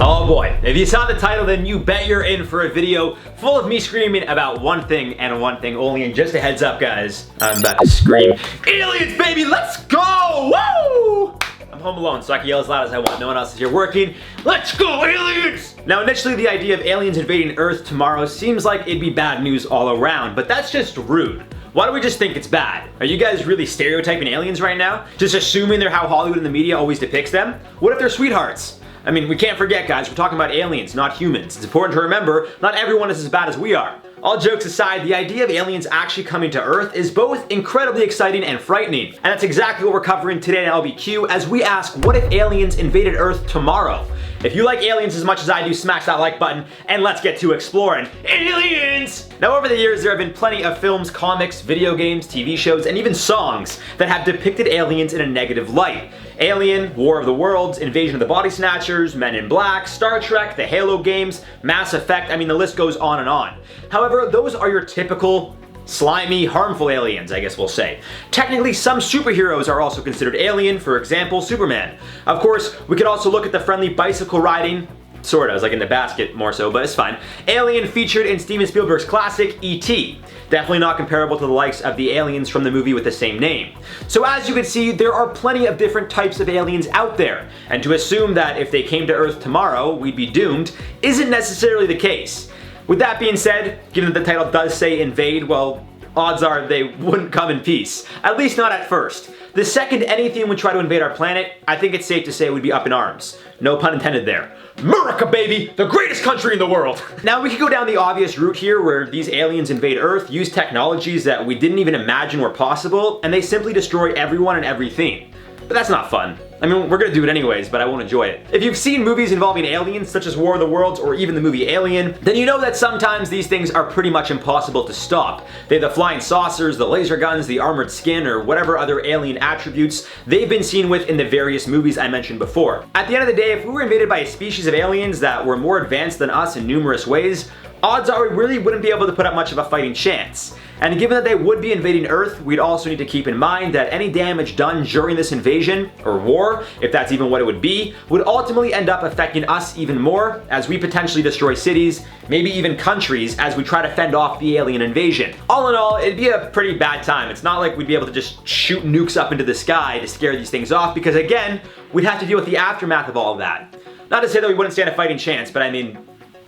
Oh boy, if you saw the title, then you bet you're in for a video full of me screaming about one thing and one thing only. And just a heads up, guys, I'm about to scream, aliens, baby, let's go! Woo! I'm home alone, so I can yell as loud as I want. No one else is here working. Let's go, aliens! Now, initially, the idea of aliens invading Earth tomorrow seems like it'd be bad news all around, but that's just rude. Why do we just think it's bad? Are you guys really stereotyping aliens right now? Just assuming they're how Hollywood and the media always depicts them? What if they're sweethearts? I mean, we can't forget, guys, we're talking about aliens, not humans. It's important to remember, not everyone is as bad as we are. All jokes aside, the idea of aliens actually coming to Earth is both incredibly exciting and frightening. And that's exactly what we're covering today on LBQ as we ask, what if aliens invaded Earth tomorrow? If you like aliens as much as I do, smash that like button and let's get to exploring aliens! Now, over the years, there have been plenty of films, comics, video games, TV shows, and even songs that have depicted aliens in a negative light. Alien, War of the Worlds, Invasion of the Body Snatchers, Men in Black, Star Trek, the Halo games, Mass Effect, I mean the list goes on and on. However, those are your typical slimy, harmful aliens, I guess we'll say. Technically, some superheroes are also considered alien, for example, Superman. Of course, we could also look at the friendly bicycle riding, sort of, it's like in the basket more so, but it's fine. Alien featured in Steven Spielberg's classic, E.T. Definitely not comparable to the likes of the aliens from the movie with the same name. So as you can see, there are plenty of different types of aliens out there, and to assume that if they came to Earth tomorrow, we'd be doomed, isn't necessarily the case. With that being said, given that the title does say invade, well, odds are they wouldn't come in peace. At least not at first. The second anything would try to invade our planet, I think it's safe to say we'd be up in arms. No pun intended there. America, baby! The greatest country in the world! Now, we could go down the obvious route here where these aliens invade Earth, use technologies that we didn't even imagine were possible, and they simply destroy everyone and everything. But that's not fun. I mean, we're gonna do it anyways, but I won't enjoy it. If you've seen movies involving aliens, such as War of the Worlds or even the movie Alien, then you know that sometimes these things are pretty much impossible to stop. They have the flying saucers, the laser guns, the armored skin, or whatever other alien attributes they've been seen with in the various movies I mentioned before. At the end of the day, if we were invaded by a species of aliens that were more advanced than us in numerous ways, odds are we really wouldn't be able to put up much of a fighting chance. And given that they would be invading Earth, we'd also need to keep in mind that any damage done during this invasion, or war, if that's even what it would be, would ultimately end up affecting us even more, as we potentially destroy cities, maybe even countries, as we try to fend off the alien invasion. All in all, it'd be a pretty bad time. It's not like we'd be able to just shoot nukes up into the sky to scare these things off, because again, we'd have to deal with the aftermath of all of that. Not to say that we wouldn't stand a fighting chance, but I mean,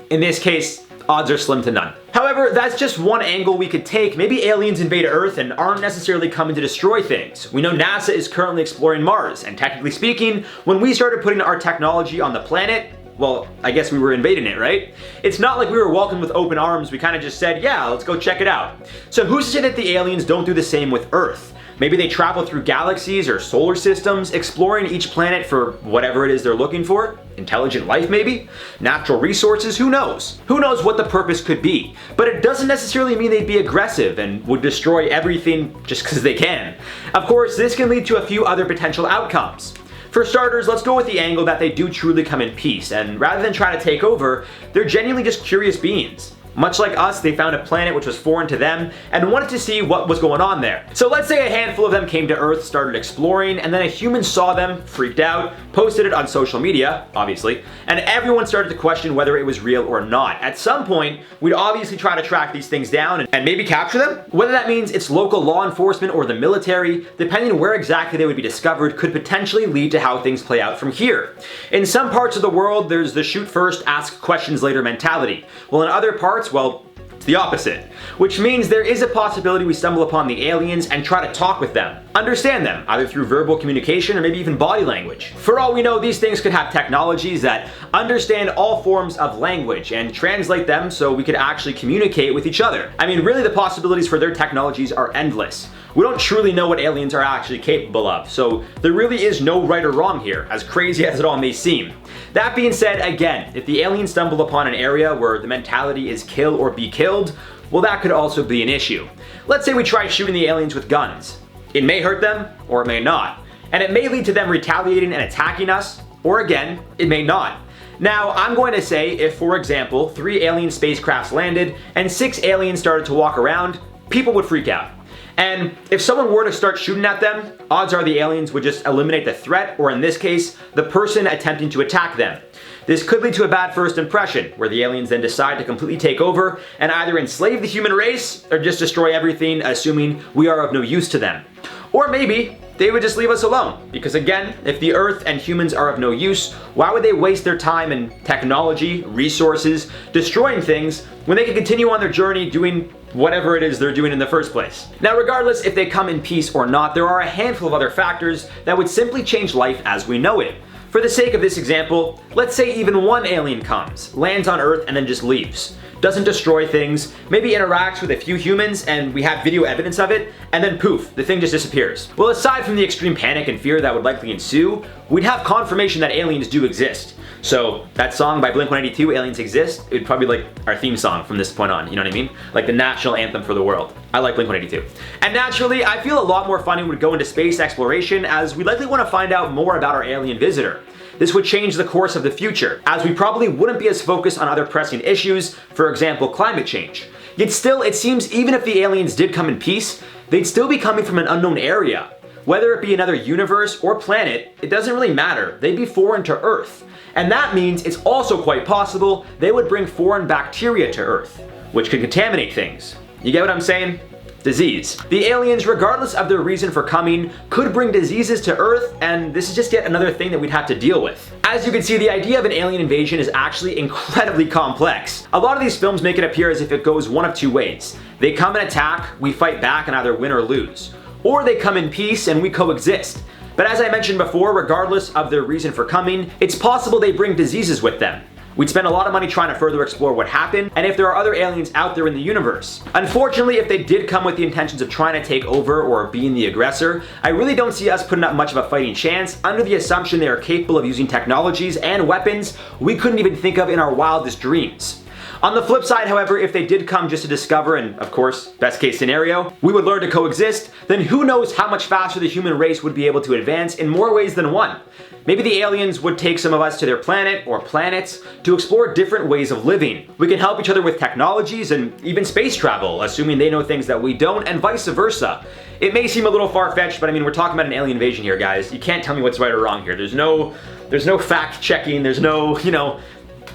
in this case, odds are slim to none. However, that's just one angle we could take. Maybe aliens invade Earth and aren't necessarily coming to destroy things. We know NASA is currently exploring Mars, and technically speaking, when we started putting our technology on the planet, well, I guess we were invading it, right? It's not like we were welcomed with open arms. We kind of just said, yeah, let's go check it out. So who's to say that the aliens don't do the same with Earth? Maybe they travel through galaxies or solar systems, exploring each planet for whatever it is they're looking for. Intelligent life, maybe? Natural resources? Who knows? Who knows what the purpose could be? But it doesn't necessarily mean they'd be aggressive and would destroy everything just because they can. Of course, this can lead to a few other potential outcomes. For starters, let's go with the angle that they do truly come in peace, and rather than try to take over, they're genuinely just curious beings. Much like us, they found a planet which was foreign to them and wanted to see what was going on there. So let's say a handful of them came to Earth, started exploring, and then a human saw them, freaked out, posted it on social media, obviously, and everyone started to question whether it was real or not. At some point, we'd obviously try to track these things down and maybe capture them. Whether that means it's local law enforcement or the military, depending on where exactly they would be discovered, could potentially lead to how things play out from here. In some parts of the world, there's the shoot first, ask questions later mentality. Well, in other parts, well, it's the opposite. Which means there is a possibility we stumble upon the aliens and try to talk with them. Understand them, either through verbal communication or maybe even body language. For all we know, these things could have technologies that understand all forms of language and translate them so we could actually communicate with each other. I mean, really the possibilities for their technologies are endless. We don't truly know what aliens are actually capable of, so there really is no right or wrong here, as crazy as it all may seem. That being said, again, if the aliens stumble upon an area where the mentality is kill or be killed, well, that could also be an issue. Let's say we try shooting the aliens with guns. It may hurt them, or it may not. And it may lead to them retaliating and attacking us, or again, it may not. Now, I'm going to say if, for example, 3 alien spacecrafts landed and 6 aliens started to walk around, people would freak out. And if someone were to start shooting at them, odds are the aliens would just eliminate the threat, or in this case, the person attempting to attack them. This could lead to a bad first impression, where the aliens then decide to completely take over and either enslave the human race or just destroy everything, assuming we are of no use to them. Or maybe they would just leave us alone, because again, if the Earth and humans are of no use, why would they waste their time and technology, resources, destroying things when they can continue on their journey doing whatever it is they're doing in the first place? Now, regardless if they come in peace or not, there are a handful of other factors that would simply change life as we know it. For the sake of this example, let's say even one alien comes, lands on Earth, and then just leaves. Doesn't destroy things, maybe interacts with a few humans, and we have video evidence of it, and then poof, the thing just disappears. Well, aside from the extreme panic and fear that would likely ensue, we'd have confirmation that aliens do exist. So that song by Blink-182, Aliens Exist, it would probably be like our theme song from this point on, you know what I mean? Like the national anthem for the world. I like Blink-182. And naturally, I feel a lot more funding would go into space exploration, as we likely want to find out more about our alien visitor. This would change the course of the future, as we probably wouldn't be as focused on other pressing issues, for example, climate change. Yet still, it seems even if the aliens did come in peace, they'd still be coming from an unknown area. Whether it be another universe or planet, it doesn't really matter. They'd be foreign to Earth. And that means it's also quite possible they would bring foreign bacteria to Earth, which could contaminate things. You get what I'm saying? Disease. The aliens, regardless of their reason for coming, could bring diseases to Earth, and this is just yet another thing that we'd have to deal with. As you can see, the idea of an alien invasion is actually incredibly complex. A lot of these films make it appear as if it goes one of two ways. They come and attack, we fight back and either win or lose. Or they come in peace and we coexist. But as I mentioned before, regardless of their reason for coming, it's possible they bring diseases with them. We'd spend a lot of money trying to further explore what happened, and if there are other aliens out there in the universe. Unfortunately, if they did come with the intentions of trying to take over or being the aggressor, I really don't see us putting up much of a fighting chance under the assumption they are capable of using technologies and weapons we couldn't even think of in our wildest dreams. On the flip side, however, if they did come just to discover, and of course, best case scenario, we would learn to coexist, then who knows how much faster the human race would be able to advance in more ways than one. Maybe the aliens would take some of us to their planet or planets to explore different ways of living. We can help each other with technologies and even space travel, assuming they know things that we don't, and vice versa. It may seem a little far-fetched, but I mean, we're talking about an alien invasion here, guys. You can't tell me what's right or wrong here. There's no fact checking, there's no,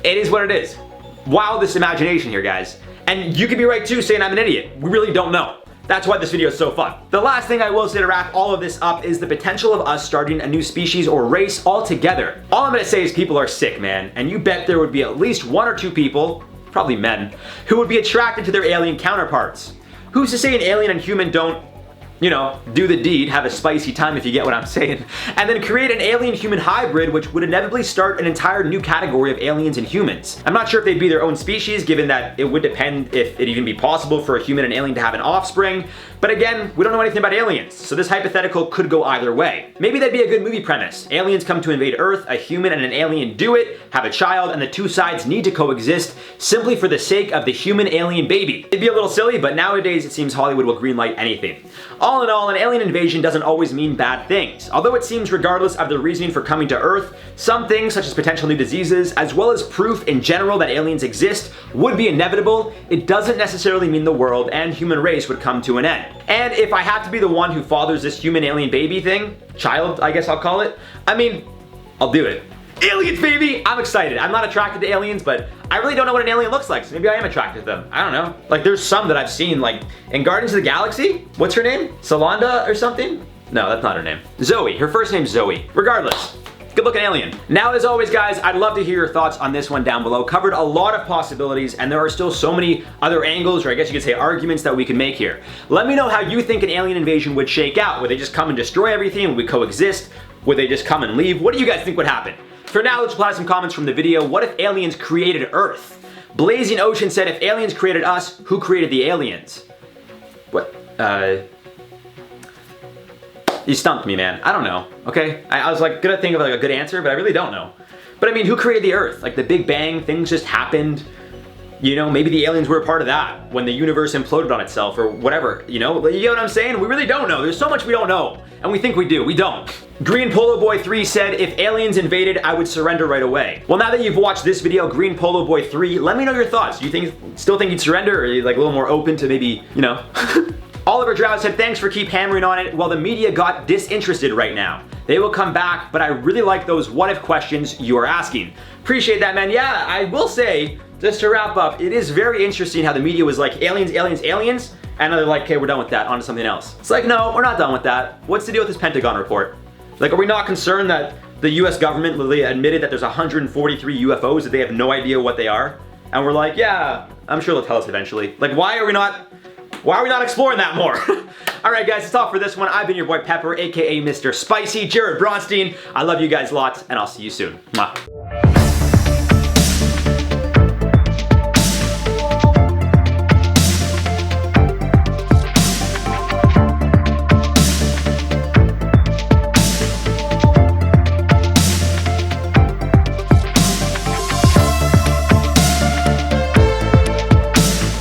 it is what it is. Wildest imagination here, guys. And you could be right too, saying I'm an idiot. We really don't know. That's why this video is so fun. The last thing I will say to wrap all of this up is the potential of us starting a new species or race altogether. All I'm gonna say is people are sick, man, and you bet there would be at least one or two people, probably men, who would be attracted to their alien counterparts. Who's to say an alien and human don't, do the deed, have a spicy time if you get what I'm saying, and then create an alien-human hybrid which would inevitably start an entire new category of aliens and humans. I'm not sure if they'd be their own species, given that it would depend if it'd even be possible for a human and alien to have an offspring, but again, we don't know anything about aliens, so this hypothetical could go either way. Maybe that'd be a good movie premise. Aliens come to invade Earth, a human and an alien do it, have a child, and the two sides need to coexist simply for the sake of the human-alien baby. It'd be a little silly, but nowadays it seems Hollywood will greenlight anything. All in all, an alien invasion doesn't always mean bad things. Although it seems regardless of the reasoning for coming to Earth, some things such as potential new diseases, as well as proof in general that aliens exist, would be inevitable, it doesn't necessarily mean the world and human race would come to an end. And if I have to be the one who fathers this human-alien baby thing, child, I guess I'll call it, I'll do it. Aliens, baby! I'm excited. I'm not attracted to aliens, but I really don't know what an alien looks like, so maybe I am attracted to them. I don't know. Like, there's some that I've seen, like, in Guardians of the Galaxy? What's her name? Salonda or something? No, that's not her name. Zoe. Her first name's Zoe. Regardless. Good looking alien. Now, as always, guys, I'd love to hear your thoughts on this one down below. Covered a lot of possibilities, and there are still so many other angles, or I guess you could say arguments, that we can make here. Let me know how you think an alien invasion would shake out. Would they just come and destroy everything? Would we coexist? Would they just come and leave? What do you guys think would happen? For now, let's apply some comments from the video. What if aliens created Earth? Blazing Ocean said, if aliens created us, who created the aliens? What? You stumped me, man. I don't know, okay? I was like gonna think of like a good answer, but I really don't know. But I mean, who created the Earth? Like the Big Bang, things just happened. Maybe the aliens were a part of that when the universe imploded on itself or whatever, you know what I'm saying? We really don't know. There's so much we don't know, and we think we do. We don't. Green Polo Boy 3 said, if aliens invaded, I would surrender right away. Well, now that you've watched this video, Green Polo Boy 3, let me know your thoughts. Do you still think you'd surrender, or are you like a little more open to maybe, Oliver Drow said, thanks for keep hammering on it. Well, the media got disinterested right now. They will come back, but I really like those what if questions you are asking. Appreciate that, man. Yeah, I will say, just to wrap up, it is very interesting how the media was like, aliens, aliens, aliens, and they're like, okay, we're done with that, on to something else. It's like, no, we're not done with that. What's the deal with this Pentagon report? Like, are we not concerned that the US government literally admitted that there's 143 UFOs that they have no idea what they are? And we're like, yeah, I'm sure they'll tell us eventually. Like, why are we not exploring that more? All right, guys, that's all for this one. I've been your boy Pepper, aka Mr. Spicy, Jared Bronstein. I love you guys lots, and I'll see you soon. Mwah.